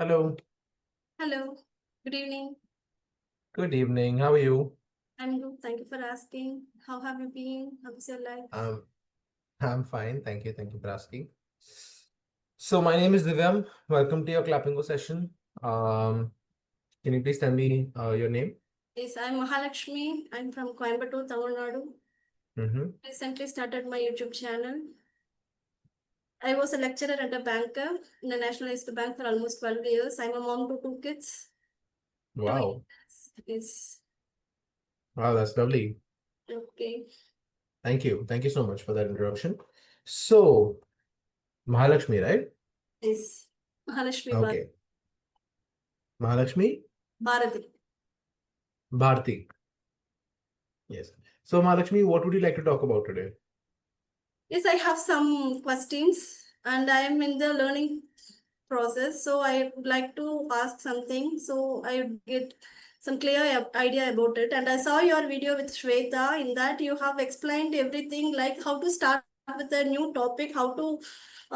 Hello. Hello, good evening. Good evening. How are you? I'm good. Thank you for asking. How have you been? How's your life? Um, I'm fine. Thank you. Thank you for asking. So my name is Divyam. Welcome to your Clapingo session. Um, can you please tell me your name? Yes, I'm Mahalakshmi. I'm from Coimbatore, Tamil Nadu. Mm-hmm. Recently started my YouTube channel. I was a lecturer at a banker in a nationalized bank for almost 12 years. I'm a mom to two kids. Wow. Yes. Wow, that's lovely. Okay. Thank you. Thank you so much for that introduction. So, Mahalakshmi, right? Yes. Mahalakshmi Okay. Mahalakshmi Bharati. Bharti. Yes. So, Mahalakshmi, what would you like to talk about today? Yes, I have some questions and I am in the learning process. So I would like to ask something. So I would get some clear idea about it. And I saw your video with Shweta. In that you have explained everything like how to start with a new topic, how to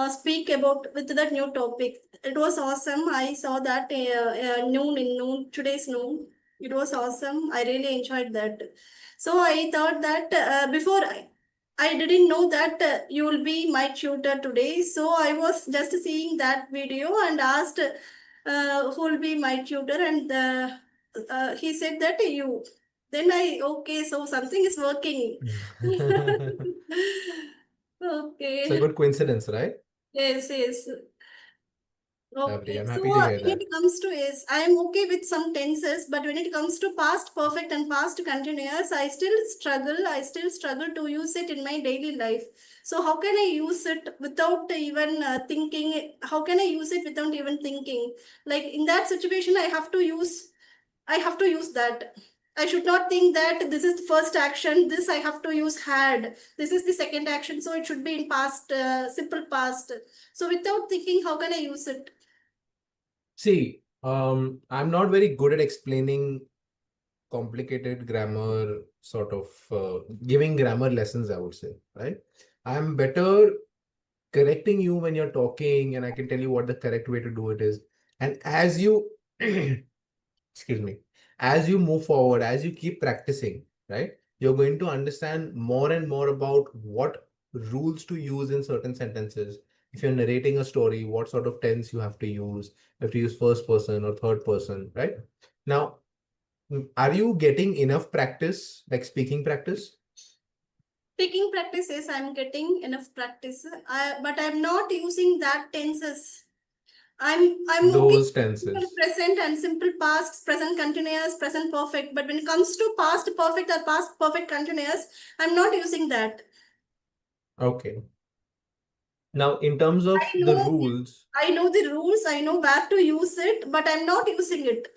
speak about with that new topic. It was awesome. I saw that noon today's noon. It was awesome. I really enjoyed that. So I thought that before I didn't know that you will be my tutor today. So I was just seeing that video and asked who will be my tutor, and he said that you. Then okay, so something is working. It's a Okay. good coincidence, right? Yes, yes. Lovely. Okay, I'm so happy to hear when that. it comes to is, I am okay with some tenses, but when it comes to past perfect and past continuous, I still struggle. I still struggle to use it in my daily life. So how can I use it without even thinking? How can I use it without even thinking? Like in that situation, I have to use. I have to use that. I should not think that this is the first action. This I have to use had. This is the second action, so it should be in past, simple past. So without thinking, how can I use it? See, I'm not very good at explaining complicated grammar, sort of giving grammar lessons, I would say, right? I'm better correcting you when you're talking, and I can tell you what the correct way to do it is. And as you, excuse me, as you move forward, as you keep practicing, right, you're going to understand more and more about what rules to use in certain sentences. If you're narrating a story, what sort of tense you have to use. You have to use first person or third person, right? Now, are you getting enough practice, like speaking practice? Speaking practice, yes, I'm getting enough practice. But I'm not using that tenses. I'm okay Those with simple tenses. present and simple past, present continuous, present perfect. But when it comes to past perfect or past perfect continuous, I'm not using that. Okay. Now, in terms of I the know rules, I know the rules, I know where to use it, but I'm not using it.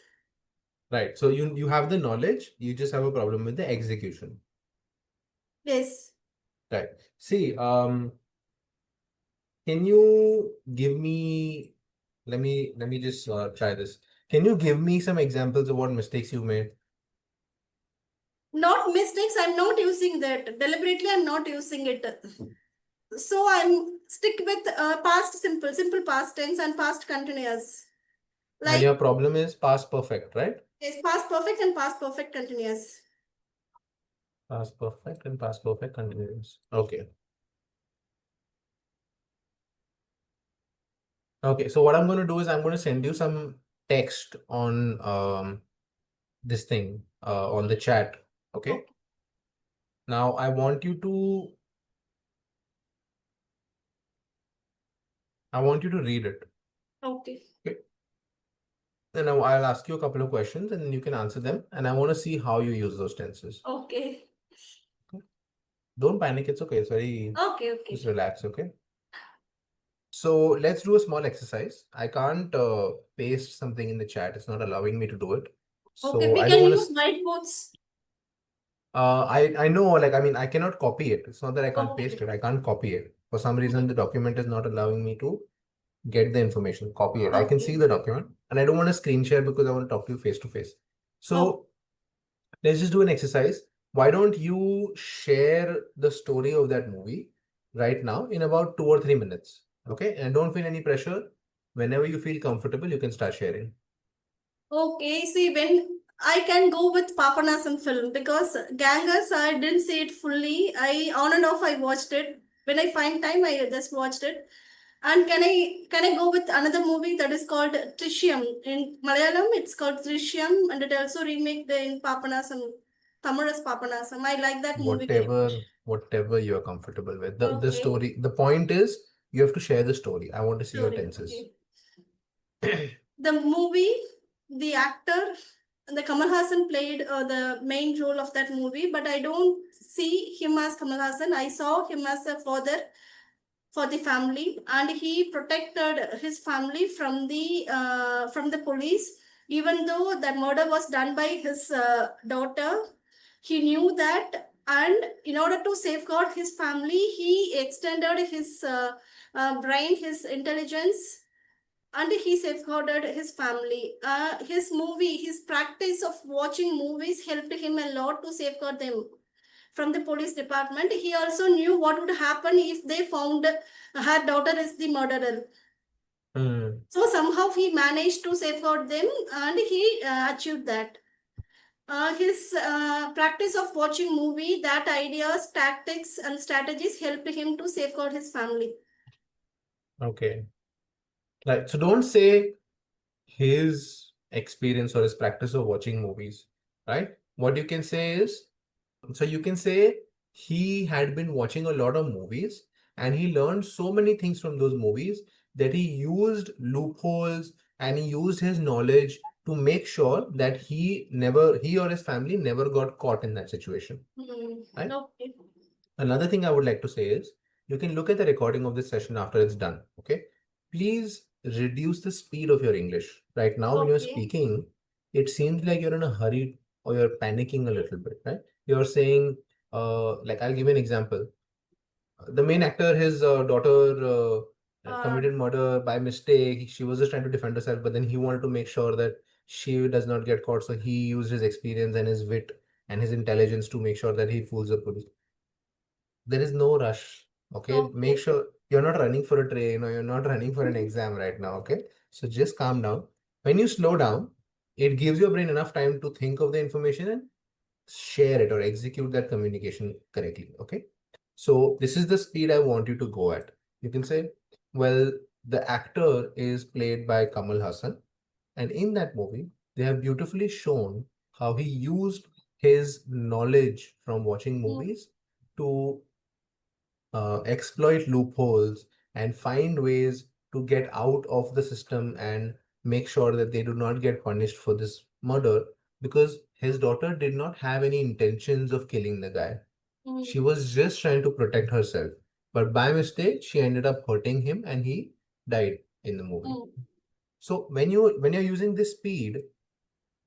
right? So you have the knowledge, you just have a problem with the execution, Yes. right? See, can you give me? Let me just try this. Can you give me some examples of what mistakes you made? Not mistakes, I'm not using that. Deliberately, I'm not using it. So I'm stick with past simple, simple past tense and past continuous. And Like your problem is past perfect, right? yes, past perfect and past perfect continuous. Past perfect and past perfect continuous. Okay. Okay. So what I'm going to do is I'm going to send you some text on this thing on the chat. Okay. Okay. Now I want you to read it. Okay. Okay. Then I'll ask you a couple of questions and you can answer them. And I want to see how you use those tenses. Okay. Don't panic. It's okay. It's very, Okay. just Okay. relax. Okay. So let's do a small exercise. I can't paste something in the chat. It's not allowing me to do it. Okay. So We I don't can want use to. whiteboards. I know, like, I mean, I cannot copy it. It's not that I can't paste Okay. it. I can't copy it. For some reason, the document is not allowing me to get the information, copy it. I can see Okay. the document and I don't want to screen share because I want to talk to you face to face. Okay. So let's just do an exercise. Why don't you share the story of that movie right now in about 2 or 3 minutes? Okay. And don't feel any pressure. Whenever you feel comfortable, you can start sharing. Okay, see, when I can go with Papanasam film because Gangas, I didn't see it fully. I on and off I watched it. When I find time, I just watched it. And can I go with another movie that is called Trishyam in Malayalam? It's called Trishyam, and it also remade in Papanasam, Tamil as Papanasam. I like that movie very much. Whatever you are comfortable with. The Okay, story, the point is you have to share the story. I want to see your story. tenses. Okay. The movie, the actor, the Kamal Hassan played the main role of that movie, but I don't see him as Kamal Hassan. I saw him as a father for the family, and he protected his family from the police. Even though that murder was done by his daughter, he knew that, and in order to safeguard his family, he extended his brain, his intelligence, and he safeguarded his family. His practice of watching movies helped him a lot to safeguard them from the police department. He also knew what would happen if they found her daughter is the murderer. Hmm. So somehow he managed to safeguard them, and he achieved that. His practice of watching movie, that ideas, tactics, and strategies helped him to safeguard his family. Okay. Right. So don't say his experience or his practice of watching movies, right? What you can say is, so you can say he had been watching a lot of movies and he learned so many things from those movies that he used loopholes and he used his knowledge to make sure that he or his family never got caught in that situation, right? Okay. Another thing I would like to say is you can look at the recording of this session after it's done. Okay. Please reduce the speed of your English. Right now, when you're Okay. speaking, it seems like you're in a hurry or you're panicking a little bit, right? You're saying, like, I'll give you an example. The main actor, his daughter Uh, committed murder by mistake. She was just trying to defend herself, but then he wanted to make sure that she does not get caught. So he used his experience and his wit and his intelligence to make sure that he fools the police. There is no rush. Okay. Make okay. sure you're not running for a train or you're not running for an exam right now. Okay. So just calm down. When you slow down, it gives your brain enough time to think of the information and share it or execute that communication correctly. Okay. So this is the speed I want you to go at. You can say, well, the actor is played by Kamal Hassan. And in that movie, they have beautifully shown how he used his knowledge from watching Mm, movies to exploit loopholes and find ways to get out of the system and make sure that they do not get punished for this murder because his daughter did not have any intentions of killing the guy. She mm, was just trying to protect herself. But by mistake, she ended up hurting him and he died in the movie. mm, So when you're using this speed,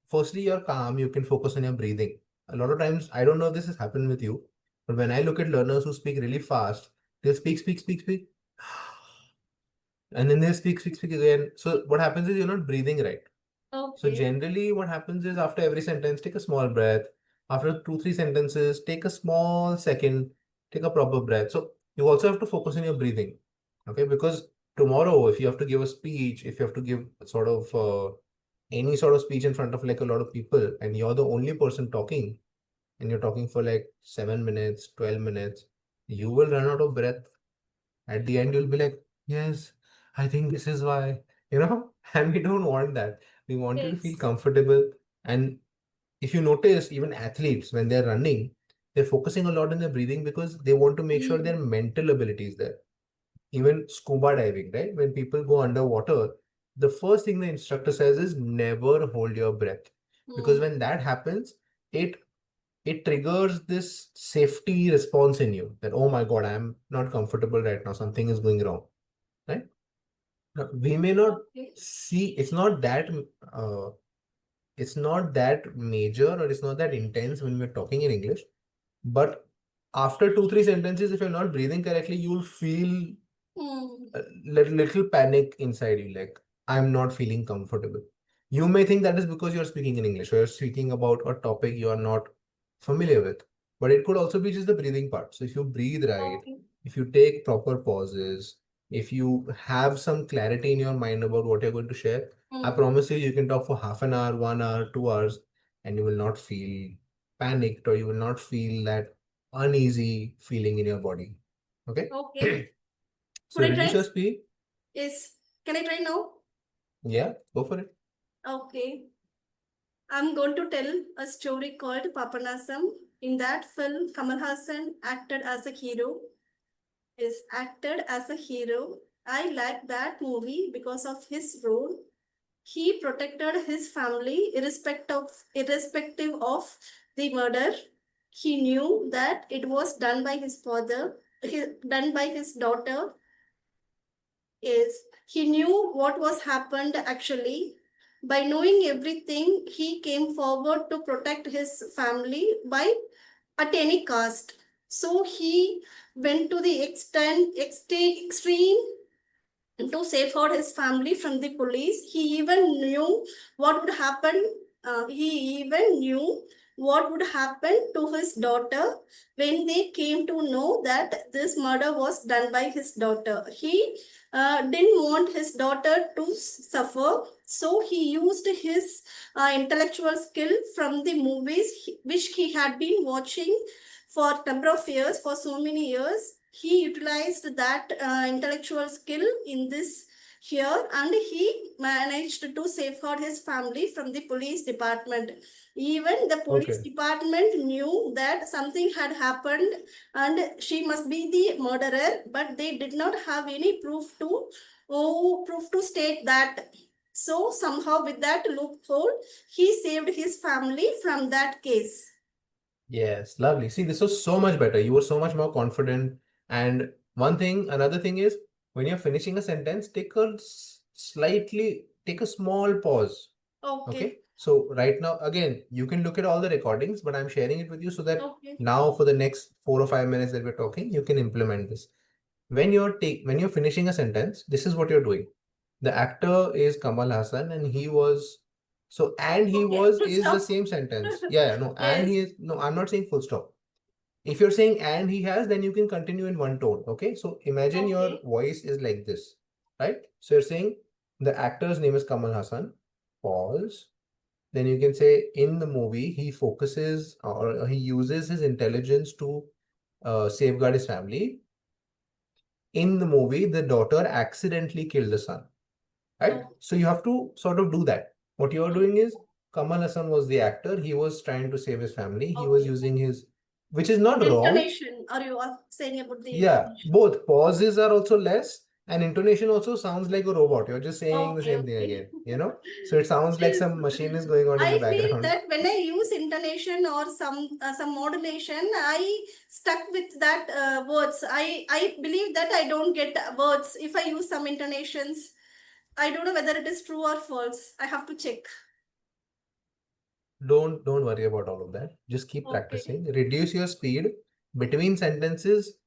firstly you're calm, you can focus on your breathing. A lot of times, I don't know if this has happened with you, but when I look at learners who speak really fast, they'll speak, and then they'll speak again. So what happens is you're not breathing right. So okay. generally what happens is after every sentence, take a small breath. After two, three sentences, take a small second, take a proper breath. So you also have to focus on your breathing. Okay, because tomorrow, if you have to give a speech, if you have to give sort of any sort of speech in front of like a lot of people, and you're the only person talking, and you're talking for like 7 minutes, 12 minutes, you will run out of breath. At the end, you'll be like, yes, I think this is why, and we don't want that. We want you to feel Yes. comfortable. And if you notice, even athletes, when they're running, they're focusing a lot on their breathing because they want to make sure their Mm, mental ability is there. Even scuba diving, right? When people go underwater, the first thing the instructor says is never hold your breath. Because mm, when that happens, it it triggers this safety response in you that, oh my God, I'm not comfortable right now. Something is going wrong. Right? Now, we may not okay. see uh, it's not that major or it's not that intense when we're talking in English. But after two, three sentences, if you're not breathing correctly, you'll feel Mm, a little panic inside you, like I'm not feeling comfortable. You may think that is because you're speaking in English or you're speaking about a topic you are not familiar with, but it could also be just the breathing part. So if you breathe right, okay. if you take proper pauses, If you have some clarity in your mind about what you're going to share, I Mm. promise you, you can talk for half an hour, 1 hour, 2 hours, and you will not feel panicked or you will not feel that uneasy feeling in your body. Okay. Okay. So Could I reduce try? your speed. Yes. Can I try now? Yeah, go for it. Okay. I'm going to tell a story called Paparasam. In that film, Kamal Hassan acted as a hero. Is acted as a hero. I like that movie because of his role. He protected his family irrespective of the murder. He knew that it was done by his father, done by his daughter. Is he knew what was happened actually. By knowing everything, he came forward to protect his family by at any cost. So he went to the extreme to safeguard his family from the police. He even knew what would happen. He even knew what would happen to his daughter when they came to know that this murder was done by his daughter. He didn't want his daughter to suffer, so he used his intellectual skill from the movies which he had been watching for a number of years, for so many years. He utilized that intellectual skill in this here, and he managed to safeguard his family from the police department. Even the police Okay. department knew that something had happened and she must be the murderer, but they did not have any proof to state that. So somehow with that loophole, he saved his family from that case. Yes, lovely. See, this was so much better. You were so much more confident. And another thing is when you're finishing a sentence, take a small pause. Okay. Okay. So right now, again, you can look at all the recordings, but I'm sharing it with you so that Okay. now for the next 4 or 5 minutes that we're talking, you can implement this. When you're finishing a sentence, this is what you're doing. The actor is Kamal Hassan, and he was so and he Okay. was is the Stop. same sentence. Yeah, no, and Yes. he is no, I'm not saying full stop. If you're saying and he has, then you can continue in one tone. Okay. So imagine your Okay. voice is like this, right? So you're saying the actor's name is Kamal Hassan. Pause. Then you can say in the movie he focuses or he uses his intelligence to safeguard his family. In the movie, the daughter accidentally killed the son, right? Oh. So you have to sort of do that. What you're Mm. doing is Kamal Hassan was the actor. He was trying to save his family. He was Okay. using which is not wrong. Intonation. Are you saying about the Yeah, intonation? both pauses are also less, and intonation also sounds like a robot. You're just saying the Okay. same thing Okay. again. So it sounds like Yes. some machine is going on in the I feel background. that when I use intonation or some modulation, I stuck with that words. I believe that I don't get words if I use some intonations. I don't know whether it is true or false. I have to check. Don't worry about all of that. Just keep Okay. practicing. Reduce your speed between sentences.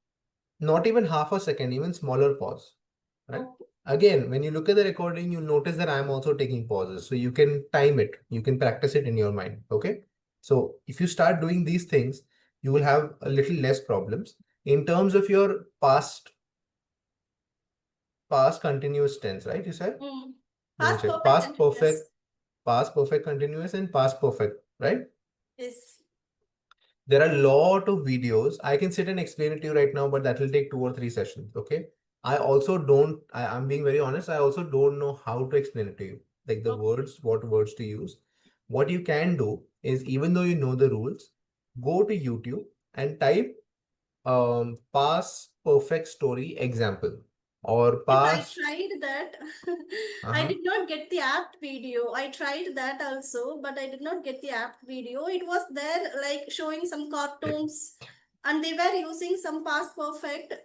Not even half a second, even smaller pause, right? Okay. Again, when you look at the recording, you'll notice that I'm also taking pauses. So you can time it, you can practice it in your mind. Okay. So if you start doing these things, you will have a little less problems. In terms of your past continuous tense, right? You said? Mm. Let me Past check. perfect continuous. Past perfect continuous, and past perfect, right? Yes. There are a lot of videos. I can sit and explain it to you right now, but that will take 2 or 3 sessions. Okay. I'm being very honest. I also don't know how to explain it to you. Like Okay. what words to use. What you can do is, even though you know the rules, go to YouTube and type past perfect story example or Yes, I past. tried that. I Uh-huh. did not get the apt video. I tried that also, but I did not get the apt video. It was there like showing some cartoons and they were using some past perfect,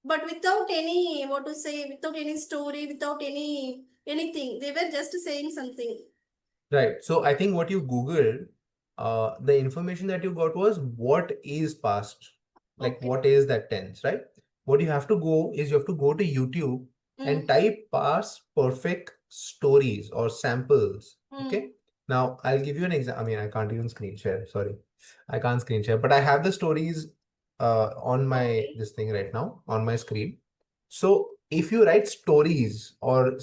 but without any, what to say, without any story, without anything. They were just saying something. Right. So I think what you Googled, the information that you got was what is past, like Okay. what is that tense, right? What you have to go is you have to go to YouTube and Mm. type past perfect stories or samples. Okay. Mm. Now I'll give you an example. I mean, I can't even screen share. Sorry, I can't screen share, but I have the stories on my Okay. this thing right now on my screen. So if you write stories or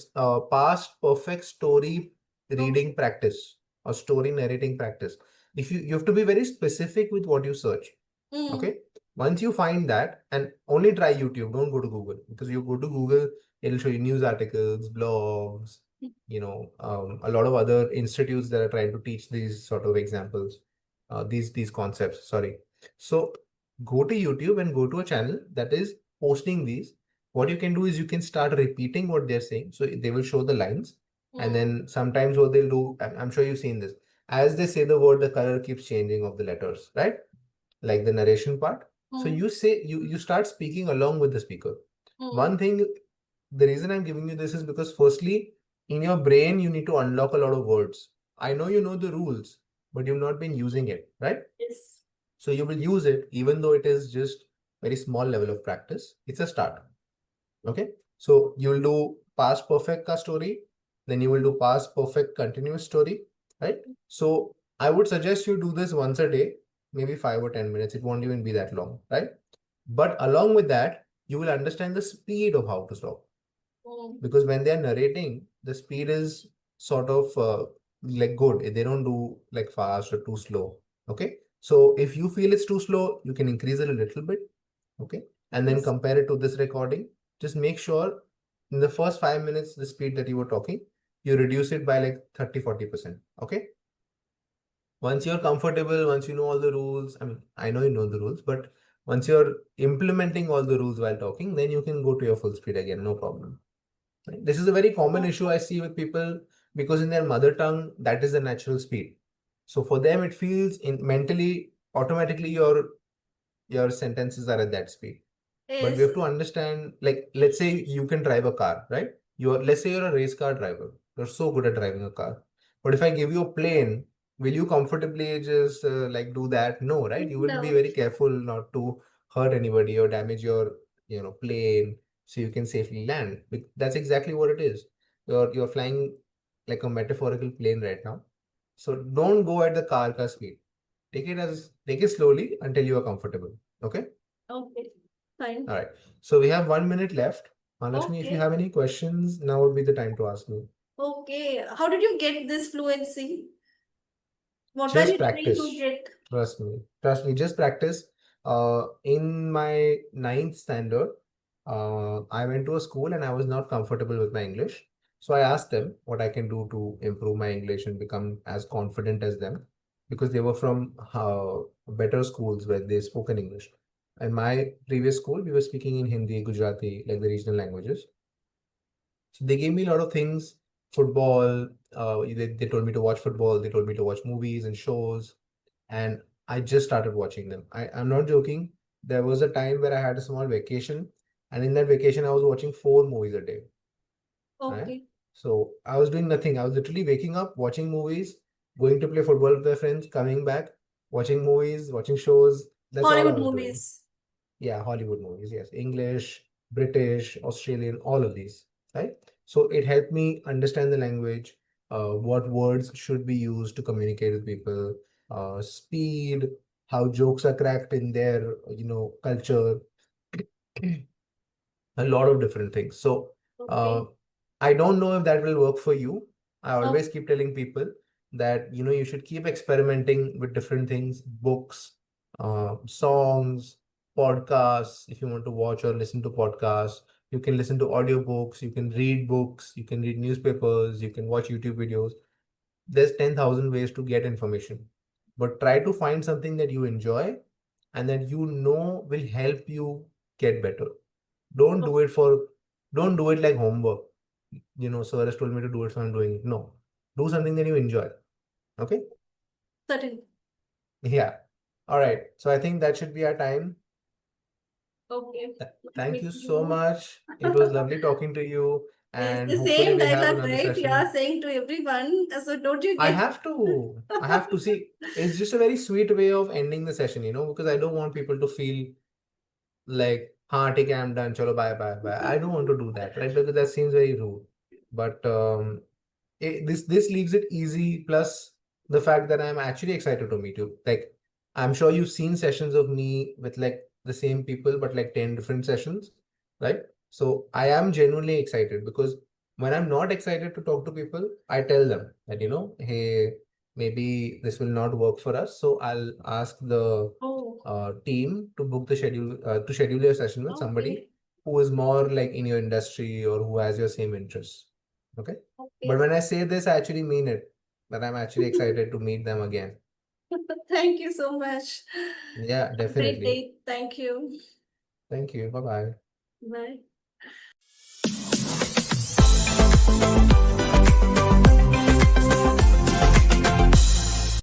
past perfect story Okay. reading practice or story narrating practice, if you have to be very specific with what you search. Mm. Okay. Once you find that, and only try YouTube, don't go to Google, because you go to Google, it'll show you news articles, blogs, a lot of other institutes that are trying to teach these sort of examples, these concepts. Sorry. So go to YouTube and go to a channel that is posting these. What you can do is you can start repeating what they're saying. So they will show the lines, and Mm. then sometimes what they'll do, I'm sure you've seen this. As they say the word, the color keeps changing of the letters, right? Like the narration part. So Mm. you start speaking along with the speaker. Mm. One thing, the reason I'm giving you this is because firstly, in your brain, you need to unlock a lot of words. I know you know the rules, but you've not been using it, right? Yes. So you will use it, even though it is just very small level of practice. It's a start. Okay. So you will do past perfect ka story, then you will do past perfect continuous story, right? So I would suggest you do this once a day, maybe 5 or 10 minutes. It won't even be that long, right? But along with that, you will understand the speed of how to stop, Mm. because when they are narrating, the speed is sort of like good. They don't do like fast or too slow. Okay. So if you feel it's too slow, you can increase it a little bit. Okay. And then Yes. compare it to this recording. Just make sure in the first 5 minutes, the speed that you were talking, you reduce it by like 30-40%. Okay. Once you're comfortable, once you know all the rules, I mean, I know you know the rules, but once you're implementing all the rules while talking, then you can go to your full speed again, no problem. Right? This is a very common issue I see with people, because in their mother tongue, that is the natural speed. So for them, it feels in mentally, automatically your sentences are at that speed. But we Yes. have to understand, like, let's say you can drive a car, right? Let's say you're a race car driver. You're so good at driving a car. But if I give you a plane, will you comfortably just like do that? No, right? You will be No. very careful not to hurt anybody or damage your, plane, so you can safely land. That's exactly what it is. You're flying like a metaphorical plane right now. So don't go at the car speed. Take it slowly until you are comfortable. Okay. Okay. Fine. All right. So we have 1 minute left. Mahalakshmi, if you Okay. have any questions, now would be the time to ask me. Okay. How did you get this fluency? What were Just you doing to practice. get? Trust me. Trust me. Just practice. In my ninth standard, I went to a school and I was not comfortable with my English. So I asked them what I can do to improve my English and become as confident as them, because they were from better schools where they spoke in English. In my previous school, we were speaking in Hindi, Gujarati, like the regional languages. So they gave me a lot of things, football. They told me to watch football. They told me to watch movies and shows, and I just started watching them. I'm not joking. There was a time where I had a small vacation, and in that vacation, I was watching 4 movies a day. Right? Okay. So I was doing nothing. I was literally waking up, watching movies, going to play football with my friends, coming back, watching movies, watching shows. That's all I Hollywood was doing. movies. Yeah, Hollywood movies, yes. English, British, Australian, all of these, right? So it helped me understand the language, what words should be used to communicate with people, speed, how jokes are cracked in their, culture, a lot of different things. So uh, Okay. I don't know if that will work for you. I Oh, always keep telling people that you should keep experimenting with different things, books, songs, podcasts. If you want to watch or listen to podcasts, you can listen to audiobooks, you can read books, you can read newspapers, you can watch YouTube videos. There's 10,000 ways to get information, but try to find something that you enjoy and that will help you get better. Don't oh, do it for, don't do it like homework. Sir has told me to do it, so I'm doing it. No, do something that you enjoy. Okay. certain. Yeah. All right. So I think that should be our time. Okay. Thank With you so you. much. It was lovely talking to you, Yes, and the hopefully same we'll have dialogue, another right? You are session. saying to everyone. So don't you I get? have to. I have to see. It's just a very sweet way of ending the session, because I don't want people to feel like, हाँ ठीक है, I'm done, chalo bye bye bye. I don't want to do that, right? Because that seems very rude. But this leaves it easy. Plus the fact that I'm actually excited to meet you. Like, I'm sure you've seen sessions of me with like the same people, but like 10 different sessions, right? So I am genuinely excited because when I'm not excited to talk to people, I tell them that, hey, maybe this will not work for us. So I'll ask the Oh, team to book the schedule to schedule your session with somebody okay. who is more like in your industry or who has your same interests. Okay. But Okay. when I say this, I actually mean it, that I'm actually excited to meet them again. Thank you so much. Yeah, Have a great definitely. day. Thank you. Thank you. Bye bye. Bye.